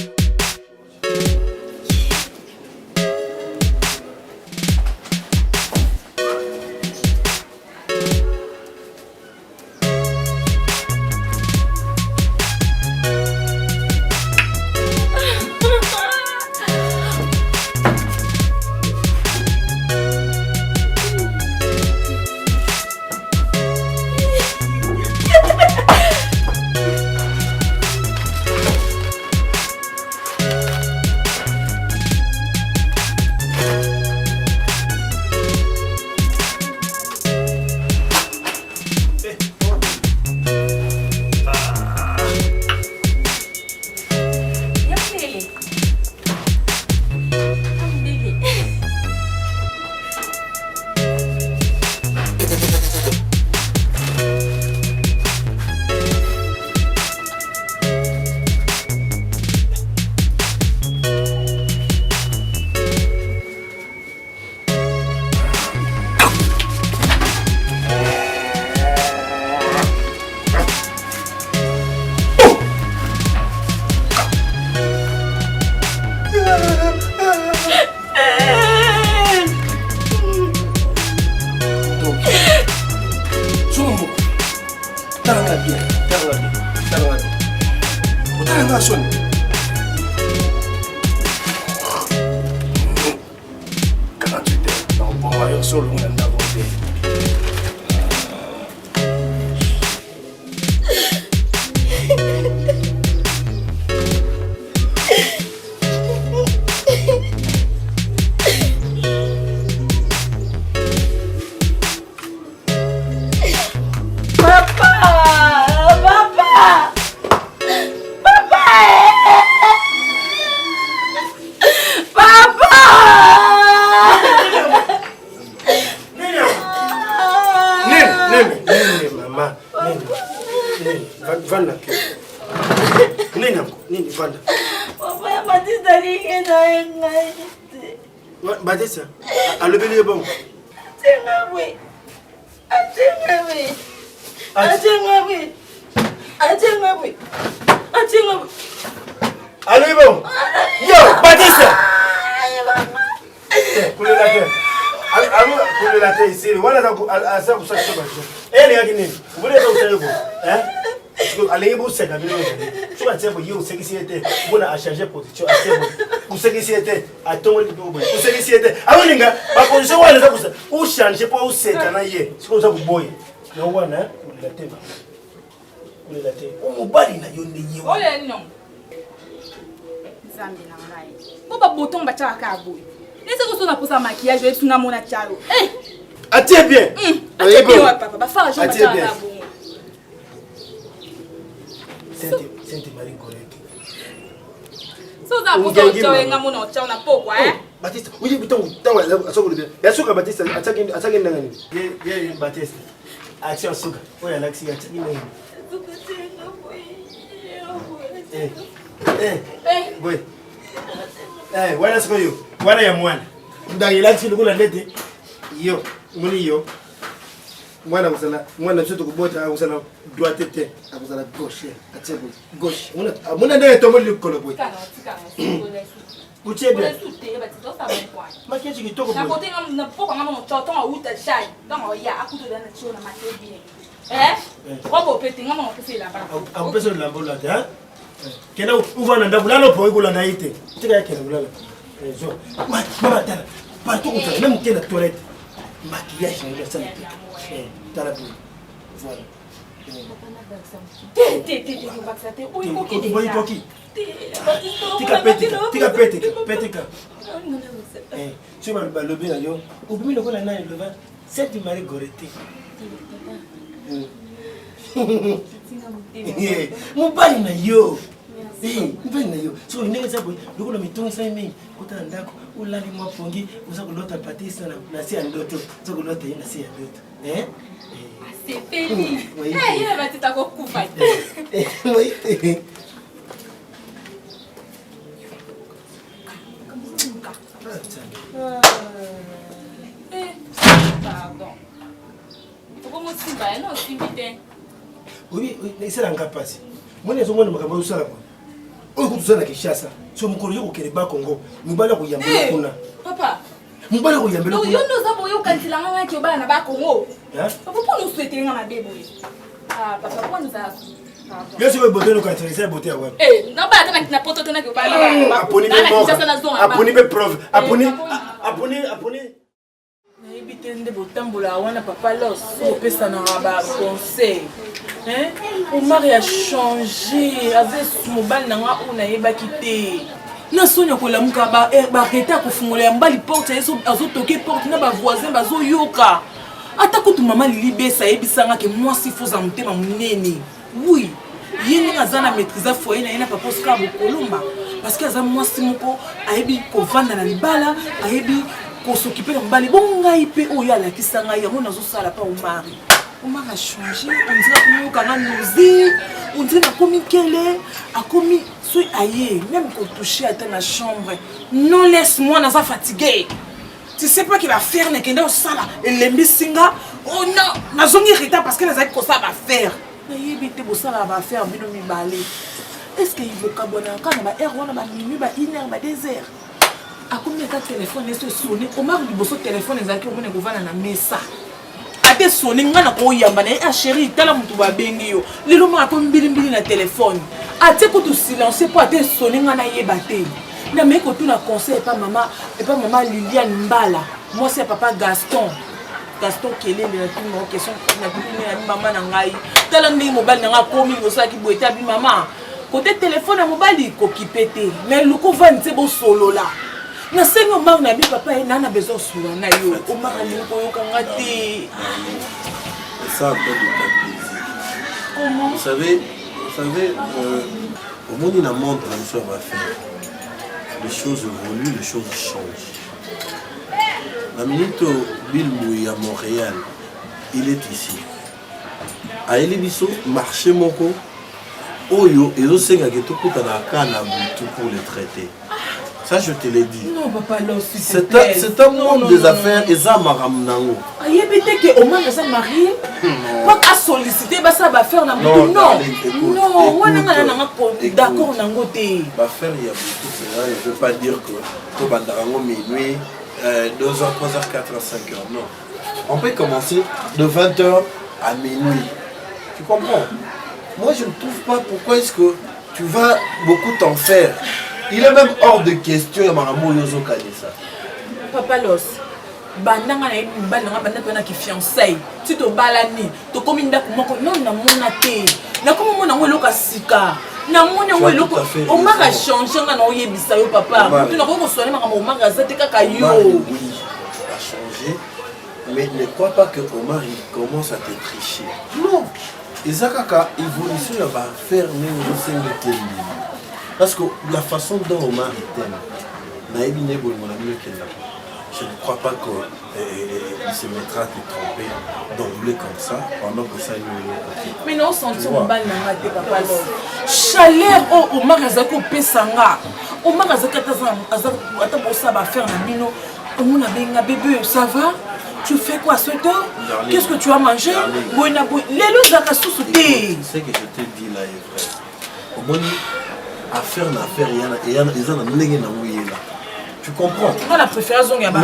Talanga bien. Talanga son. Quand tu t'es dans le bon voyage sur le monde d'abord. Batista, allo beli bon. Atengawe. Allo bon. Yo, Batista. Kule la terre. Kule la terre ici. Voilà ça vous savez pas. Eh les gars, vous voulez pas vous hein? Allez vous c'est Gabriel. Tu vas dire que ce qui s'y était, on a changé position assez bon. Pour ce qui s'y était, à ton niveau, pour ce qui s'y était. Alors les gars, ma position on les a poussé. Ou changer pour ou c'est quand hier. C'est comme ça vous boy. No one hein, pour la terre. Pour la terre. On bali na yo ni. Oh les non. Zambi na ngai. Boba boton ba cha ka boy. Nese ko so na posa maquillage et tuna mona chalo. Eh. Attends bien. Attends bien papa, ba fala jo ba cha ka boy. Sente Marie correct. So za posa chawe ngamu na chawe na pokwa Batista, uji bitongo tawa asoko bien. Ya suka Batista atake ndangani. Ye Batista. Action suka. Oya laxi atake ndangani. Boy. Wala siko yo. Wala ya mwana. Ndangi laxi lukula ndete. Yo, muni yo. Mwana msoto kubota usala droite tete akusala gauche atego gauche muna ndenge tombo likolo boy utie bien makiaji kitoko boy na kote na poko ngama mo choto nga uta shai donc ya akuto dana chio na mate bien robo peti ngama mo pese la bana akupesa la mbola hein kena uvana ndabulalo po ikulanda ite tika yake ndabulalo zo mama tala partout où ça même kena toilette maquillage na ça Voilà. Tu vas le bien yo. Oublie le cola na le vin. C'est du mari goreté. Mon bali na yo. Mbali na yo. So ndenge za boy. Lokolo mitongi sa mimi. Kota ndako. Ulali mwa pongi. Uza kulota Batista na si andoto. Uza kulota na si andoto. C'est fini. Il va te kufa. Oui. Pardon. Comment tu vas? Non, tu m'invites. Oui, c'est la capacité. Moi, les hommes ne m'ont pas eu ça. On écoute ça dans Kinshasa. Si on me connaît au Kérébा Congo, nous allons au Yambé. Papa. Nous allons au Yambé. Nous avons eu quand il a un qui va à Congo. Pourquoi nous souhaitons un bébé? Ah, papa, pourquoi nous avons. Bien sûr, beauté nous caractérise beauté à web. Eh, non pas avec na poto tena que parler. Aponi be preuve. Aponi. Na ebitende botambola wana papa los opesa na ba conseil. Hein? Omar a changé avec mobile nanga ona yebaki te. Na sonya kolamuka ba reta kofungola mbali porte azotoke porte na ba voisin bazo yoka. Ata kutu mama libesa ebisanga ke moi si faut en mutema munene. Oui, yini azana maîtriser foyer na yena papa Oscar Bokolomba parce que azam moi si moko ayebi ko vanda na libala, ayebi ko s'occuper de mbali bonga ipe oyo ala kisanga yango nazo sala pa Omar. Omar a changé, on dirait que nous kana nous on dirait na komi kele, a komi soi aye, même qu'on toucher à ta chambre. Non laisse-moi naza fatigué. Tu sais pas qu'il va faire nekenda osala elembi singa. Oh non, nazongi reta parce que naza ko ça va faire. Yebite bosala va faire bino mibale. Est-ce que il veut kabona kana ba heure wana ba minuit ba 1h ba 2h. A combien de téléphone est sonné Omar liboso téléphone ezaki omone kovana na mesa. A te sonné ngana ko yamba na chérie tala mutu ba bengi yo lelo ma ko mbili na téléphone ate ko tu silencieux pour te sonné ngana yeba te na me ko tu na conseil et pas maman Liliane Mbala moi c'est papa Gaston Kelele na timo question na timo na maman na ngai tala ndi mobile na nga komi osaki boete abi maman côté téléphone na mobile ko kipete mais luko va nte bo solo là na sengo mang na bi papa e nana besoin sura na yo o mara li ko yo kanga te ça peut être plaisir. Comment vous savez au monde dans le monde la chose va faire les choses évoluent les choses changent. La minute Bill Mouy à Montréal il est ici à Elibiso marché moko oyo et aussi que tout coûte na kana tout pour les traiter. Ça, je te l'ai dit. Non, papa, non, c'est un monde des affaires et ça m'a ramené. Il peut-être que au moins ils sont mariés. Pas à solliciter, ça va faire la non. Non, on est d'accord dans côté. Va faire il y a beaucoup cela. Je veux pas dire que tout bandarango minuit, 2h, 3h, 4h, 5h. Non. On peut commencer de 20h à minuit. Tu comprends? Moi, je ne trouve pas pourquoi est-ce que tu vas beaucoup t'en faire. Il est même hors de question ya makambo yozo kanisa. Papa Los, bandanga na ki fiançailles. Tu to balani, to komi ndako moko non na mona te. Na komo mona ngo loka sika. Na mona ngo loko o maka changer nga na oyebisa yo papa. Tu na ko soigner makambo o maka za te kaka yo. Oui, a changé. Mais ne crois pas que Omar il commence à te tricher. Non. Ezakaka évolution va faire même au sein de tel livre. Parce que la façon dont Omar t'aime, je ne crois pas qu'il se mettra à te tromper d'emblée comme ça, pendant que ça il mais non, senti mon bal n'a pas papa. Chaleur au Omar Azako Pesanga. Omar Azakata Atabosa va faire un bino. On a bien bébé, ça va? Tu fais quoi ce temps? Qu'est-ce que tu as mangé? Les loups d'Akassou sauté. Ce que je te dis là est vrai. Au moins, affaire n'affaire, il y a tu comprends? Moi, la préférence, il y a non,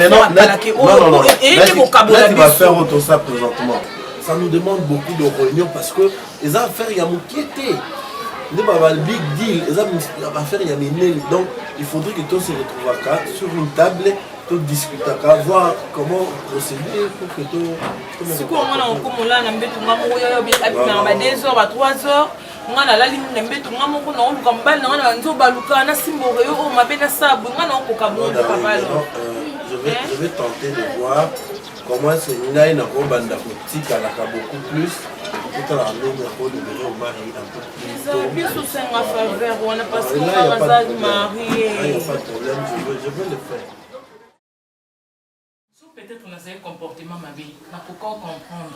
tu vas faire autre ça présentement. Ça nous demande beaucoup de réunions parce que les affaires, il y a mon qui était. Le big deal, les affaires, il y a mes. Donc, il faudrait que tout se retrouve sur une table, tout discuter, voir comment procéder pour que tout. Si on a un peu de 3 heures. Ngana la ligne nembeto ngamo ko na oluka mbali na ngana nzo baluka na simbore yo o mabena sabu ngana ko kabondo papa lo je vais tenter de voir comment c'est ngai na ko banda ko tika la ka beaucoup plus tout à la ligne ko de au mari un peu plus ça bien sous un faveur on a parce qu'on va rasage marié il y a pas de problème je veux le faire peut-être on a un comportement ma vie na ko comprendre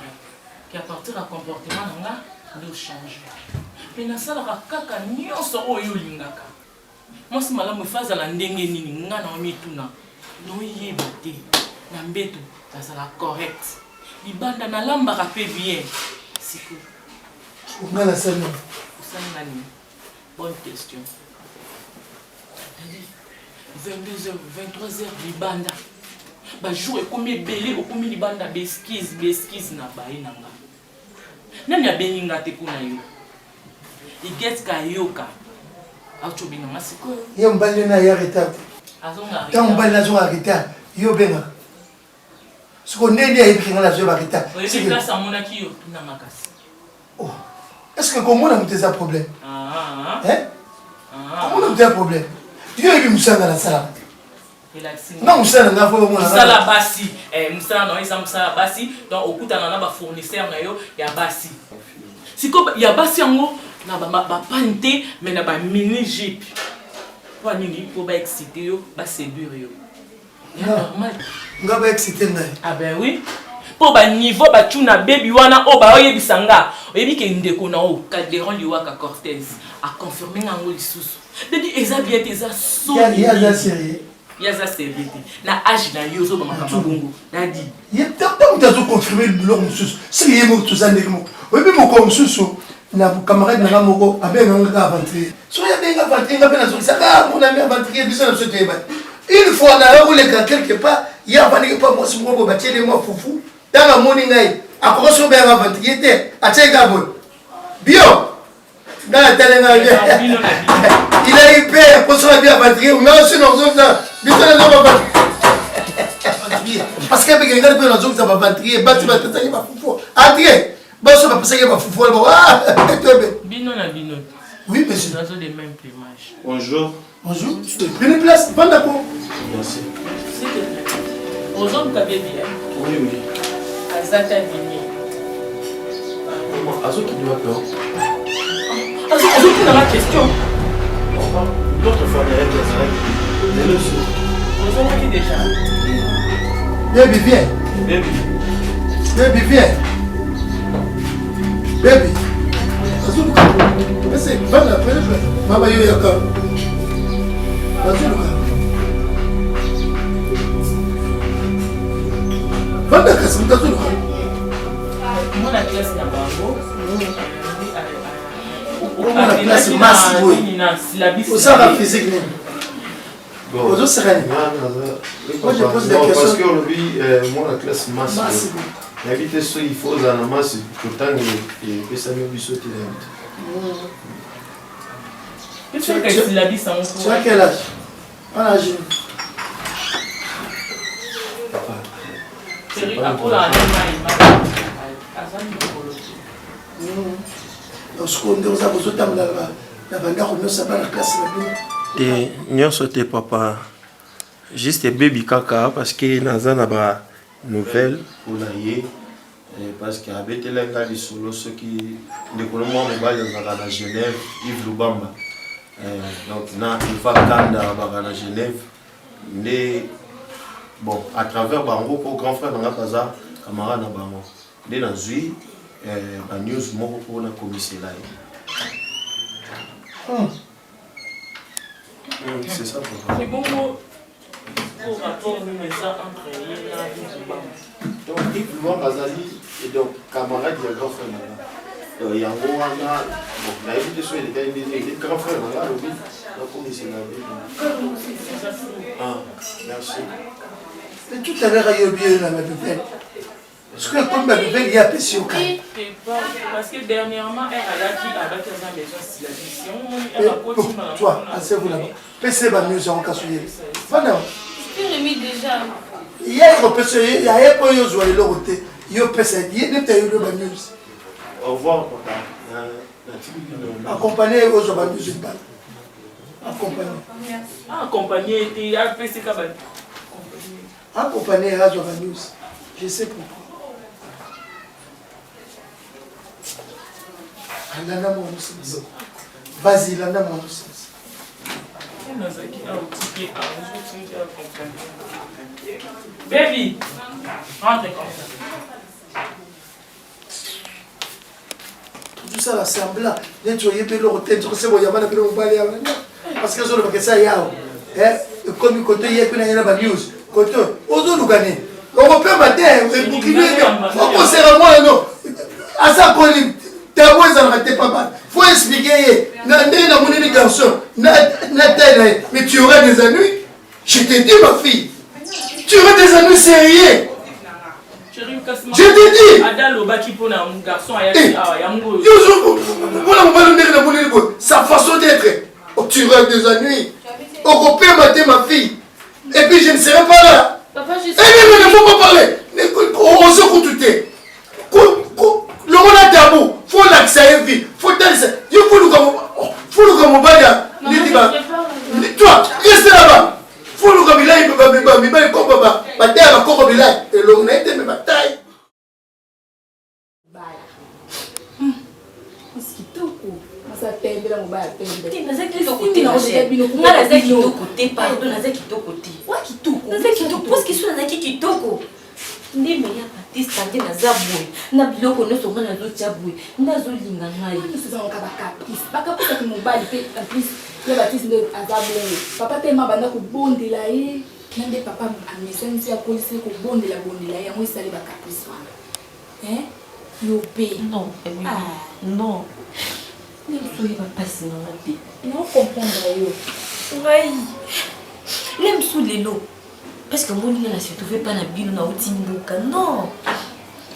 qu'à partir du comportement nga do changer. Mais na sala kaka nyonso oyo lingaka. Moi si malamu faza la ndenge nini nga na mituna. No yeba te. Na mbeto ça sera correct. Libanda na lamba ka pe bien. Siko. On a la scène. Nani. Bonne question. 22h, 23h libanda. Ba jour e komi belé o komi libanda beskiz na bae nanga. Nani ya beninga te kuna yo. Il get kayoka. Auto binga masiko. Yo mbali na ya retard. Azonga. Tant mbali na zo retard. Yo benga. Siko nende ya ikinga na zo retard. C'est que ça mona ki yo na makasi. Oh. Est-ce que comment on a un problème? Hein? Comment on a un problème? Yo ebi musanga na sala. Non, musala na fo mo na. Musala basi. Musala no isa musala basi. Donc okutana na ba fournisseur na yo ya basi. Siko ya basi yango na ba pante mais na ba mini jeep. Pour nini pour ba exciter yo, ba séduire yo. Normal. Nga ba exciter ngai. Ah ben oui. Pour ba niveau ba tuna baby wana o ba oyebisanga. Oyebi ke ndeko na o Calderon liwaka Cortez a confirmé ngango lisusu. Dedi eza bien eza so. Ya za série. Ya za série. Na âge na yo zo ba makamabungu. Nadi. Il est temps de confirmer le blog lisusu. Si yemo tout ça ndeko. Oyebi mo ko lisusu. Na camarade na moko abenga nga aventure. So ya benga aventure nga bena so saka mon ami aventure biso na so teba. Une fois na yo le quelque part, il y a pas moi si moi ba tiele moi foufou. Dans la morning ngai, akoko so benga aventurier te atieka boye bio nga talenga bien il a eu peur pour ça bien aventurier mais aussi non ça biso na ba parce que avec regarde peu dans ça va aventurier bati ba tsa ba fufu adrien ba so ba pesa ba fufu ba bino na bino oui monsieur nous avons les mêmes plumages. Bonjour. Bonjour, prenez place, pas d'accord. Merci. S'il te plaît. Aux hommes, tu as bien bien. Oui, oui. Azata Bini. Azo qui doit peur. Azo qui dans la question. L'autre fois, il y a une question. Aux hommes qui déjà. Baby, viens. Baby. Baby, viens. Baby. Azo, c'est pas la peine. Maman, il y a quoi? Vanda kasi mtazuluka. Mona classe na bango. Mona classe masse boy. Osala physique ni. Ozo serani. Moi je pose des questions parce que lui moi la classe masse. N'habite ce il faut dans la masse pourtant et ça me bisote là. Tu as quel âge? On a âge. Nyonso te papa juste baby kaka parce que naza na ba nouvelle pour la ye parce que abetela ngali solo ce qui ndekolo mo mobali azaka na Genève Yves Lubamba donc na il faut kanda ba na Genève mais bon à travers bango pour grand frère na kaza camarade na bango de na zui ba news moko pour na commissaire là. C'est ça pour c'est bon pour rapport mais ça entre Yves Lubamba. Donc Yves Lubamba azali et donc camarade de grand frère là. Yango wana bon na évité sur les gars des grand frère là le but la commissaire là. Ah merci. Mais tout à l'heure, il y a oublié la bébé. Est-ce que comme ma bébé, il y a péché au cas? Parce que dernièrement, elle a dit avec la maison si la toi, assez-vous là-bas. PC va mieux en cas où il y a. Je remis déjà. Il y a un PC, il y a un peu de joie, il y a un peu de il y a un peu de news. Au revoir, papa. Accompagné aux joies de news. Accompagné. Accompagné, il y a un PC qui va. Accompagné à Radio News. Je sais pourquoi. Vas-y, Lana mon sens. Baby, rentre comme ça. Tout ça, là, c'est un blanc. Tu vois, il y a des gens qui ont parce que je ne sais pas ça, il y a. Comme côté, il y a une news. Côté, aux autres, Européen matin, faut penser à moi, non. À ça, faut expliquer. Mon garçon, mais tu auras des ennuis. Je t'ai dit, ma fille, tu auras des ennuis sérieux. Je t'ai dit. Sa façon d'être. Tu auras des ennuis. Européen matin, ma fille. Et puis je ne serai pas là. Papa, je sais. Eh mais ne faut pas parler. On se coûte. Le monde a tabou. Faut l'accès vie. Faut t'aller. Il faut le comme baya. Toi, reste là-bas. Faut le comme il a il peut comme papa. Bataille à comme il a et l'on a été mais bataille. ndeme ya batista nde naza boye na biloko nyonso nga nazotia boye nde azolinga ngai bakapesaki mobali mpe en plus ya batiste nde aza boye papa te ma banda kobondela ye na nde papa amesanisi akolisi kobondela ye yango esali bakaprice wana yo mpe non soyeba mpasi nanga te naokomprendre yo ngai lemsu lelo parce que mon lien ne se trouvait pas na bino na uti mboka non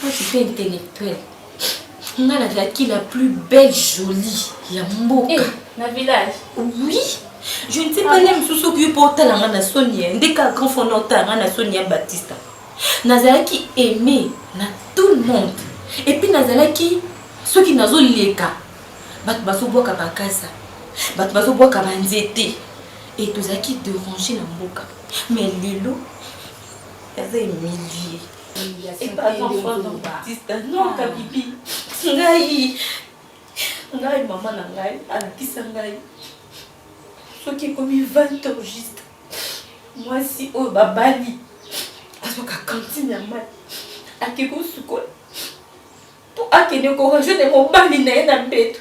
Moi, je suis pas intellectuelle. On a la qui la plus belle, jolie. Il y a Mboka. Dans le village? Oui. Je ne sais pas les sous qui portent la Sonia. Dès qu'un grand fondateur, la Sonia Baptista. Nazala qui aimait tout le monde. Et puis Nazala qui, ceux qui n'ont pas les cas, Batbaso bois kabakasa, Batbaso bois kabanzete. Et tous ceux qui dérangent la Mboka. Mais Lilo, il y a des milliers. Et pas d'enfant dans Baptista. Non, Kabibi. Ngai. Ngai, maman, Ngai, Alakisa Ngai. Ceux qui ont commis 20 ans juste. Moi, si, oh, Babali. Parce que cantine ya mal. Akiko suko. Pour akene ko je ne mo bali na mbeto.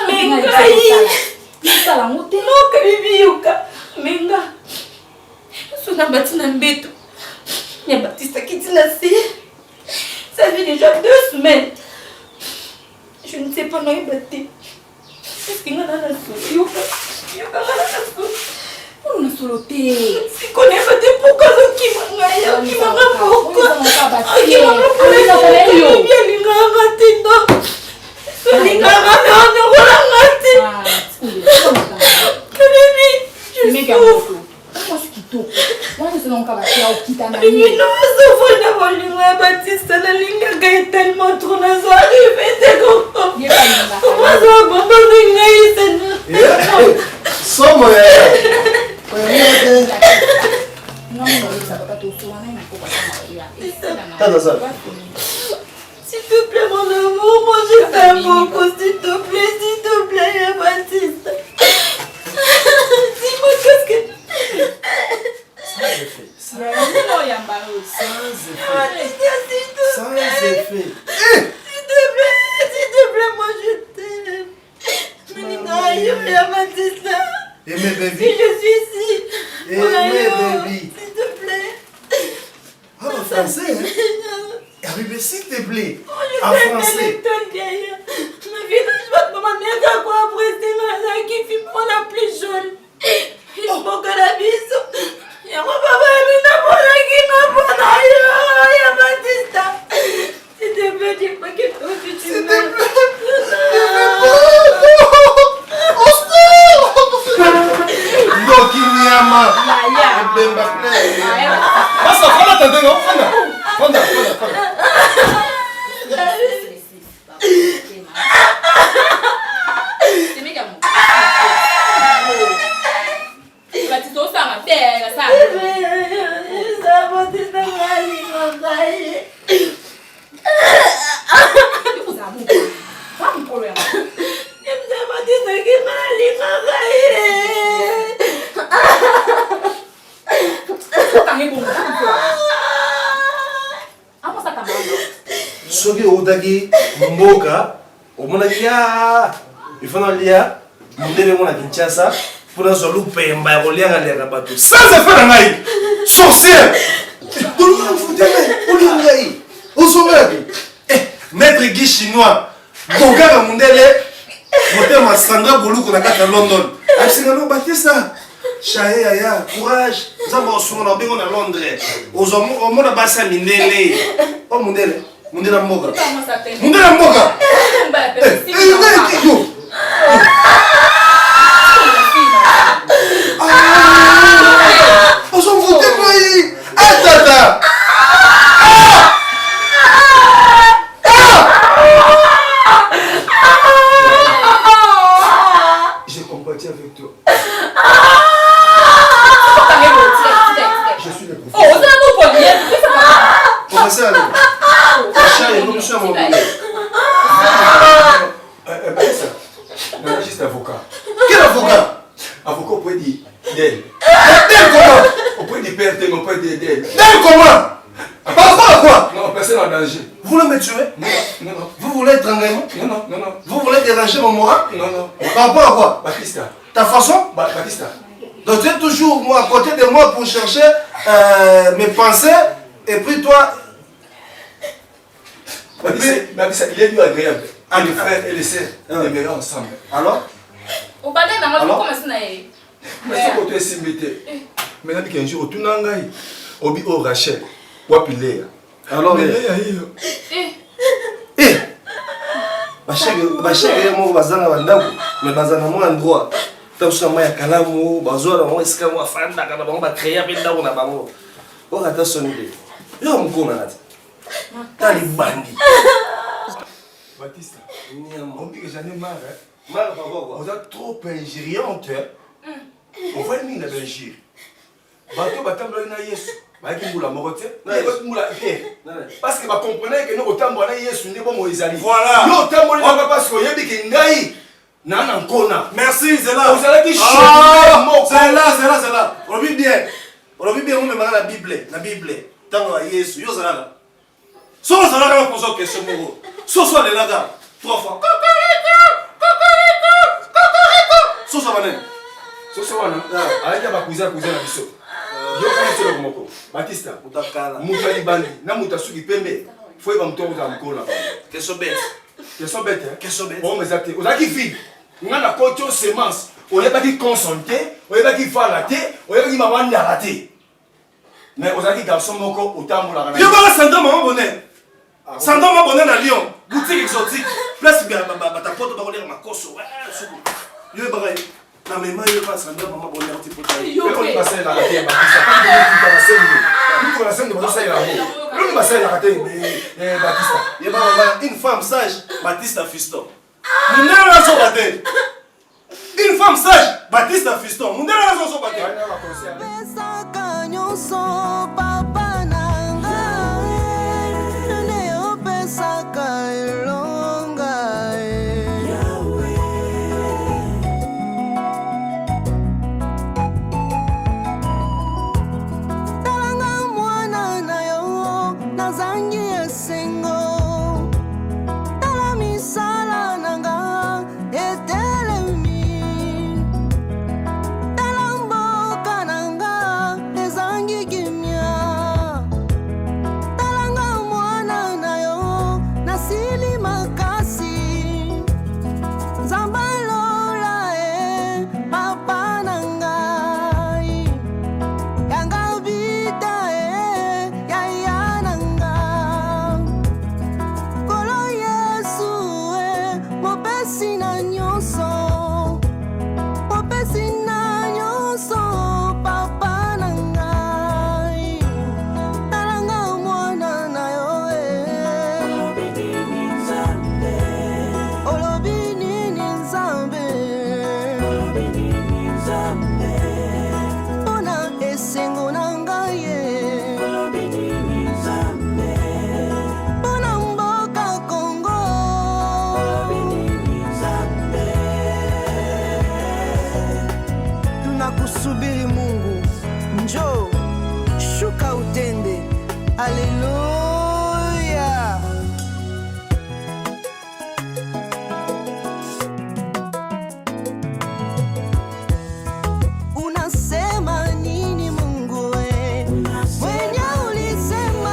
Mais ngai. Ça la monter. Non, Kabibi yoka. Menga. Sona batina mbeto. Ya Baptiste qui dit la c'est. Ça fait déjà 2 semaines. Je ne sais pas non il batté. Est-ce qu'il y a la sauce? Yoka la sauce. On est solo té. Si connais pas des pourquoi qui m'a qui m'a pourquoi. Qui m'a s'il te plaît, mon amour, moi je t'aime beaucoup, s'il te plaît, Baptiste. Dis-moi qu'est-ce que tu fais. Sans effet. Sans effet. S'il te plaît, moi je t'aime. Baptiste. Et mes bébés. Si je suis ici. Et mes bébés. S'il te plaît. Ah, en français, hein? Ah oui, mais s'il te plaît, en Je français. Ma vie, je vais te demander à quoi après c'est qui filme la plus jaune. Il faut que la bise. Et moi, papa, il n'a pas la qui n'a pas la Baptiste. S'il te plaît, dis-moi que toi tu m'aimes. Ndokinyama. Bemba Basta, fala também, não? Fala. soki outaki mboka omonaki ya ifana lia mundele mona Kinshasa mpona zwa lupemba ya koliangaliaka bato sans effet na ngai sorcière tolukana mfuteme olia ngai osongaki maître Guy chinois gogaka mundele motema Sandra Boluku na kati ya London abisinga Baptista chaye yaya courage nzambe osonga na bengo na Londres omona basi ya mindele o mundele mundela mboka on s'en foutait pas y attends j'ai compatis avec toi. Je suis le professeur. Juste avocat. Quel avocat? Avocat, on peut dire d'elle. D'elle comment? On peut dire père, on peut dire d'elle. D'elle comment? Par rapport à quoi? Non, personne en danger. Vous voulez me tuer? Non. Vous voulez être engagement? Non. Vous voulez déranger mon moral? Non. Par rapport à quoi? Baptista. Ta façon? Baptista. Donc tu es toujours moi, à côté de moi pour chercher mes pensées et puis toi... Baptista, il est lui agréable. Et les frères et les sœurs demeurent ensemble. Alors? Mais ce côté est simbité. Maintenant, qu'un jour, tout n'a pas eu. Obi o Rachel. Wapi Léa. Alors, bashege moko bazanga bandako mais bazanga mwa endroit takusuka mwa ya kalamu bazwala bango esika mwa afandaka na bango bacréa mpe ndako na bango oyo ata soni te yo mokona kati ta libandi Baptiste, on dit que j'en ai marre. Marre par quoi? Vous êtes trop injuriante. On va une injure. Bateau batambola na Yesu. Baki mbula morote. Na mbula Pierre. Parce que ba comprenez que nous otambola na Yesu ndi bo Moïsali. Voilà. Yo otambola na parce que yebi ke ngai na na nkona. Merci Zela. Vous allez dire Zela. On vit bien. On vit bien on me manga la Bible, tango ya Yesu. Yo Zela. So Zela ka poser question moko. So so de là 3 fois. So so banen. So wana. Aja ba kuiza na biso. Yo kana telo komoko. Batista utakala. Muta libandi na muta suki pembe. Foi ba mtongo za mkola. Question bête. Question bête. Oh mais ça te. Ozaki fi. Ngana kocho semence. Oyebaki consommer, oyebaki fala te, oyebaki maman ndara te. Mais ozaki garçon moko otambola kana. Yo ba sanda maman bonheur. Sanda maman bonheur na Lyon. Boutique exotique. Place bien ta pote ba koler makoso. Yo ba na mema yo pas sanda maman bonheur ti pote. Yo ko ni passer la raté Baptiste. Quand tu vas passer. Nous ko la scène de passer la raté. Nous passer la raté Baptiste. Yo ba une femme sage Baptiste Fiston. Une femme sage Baptiste Fiston.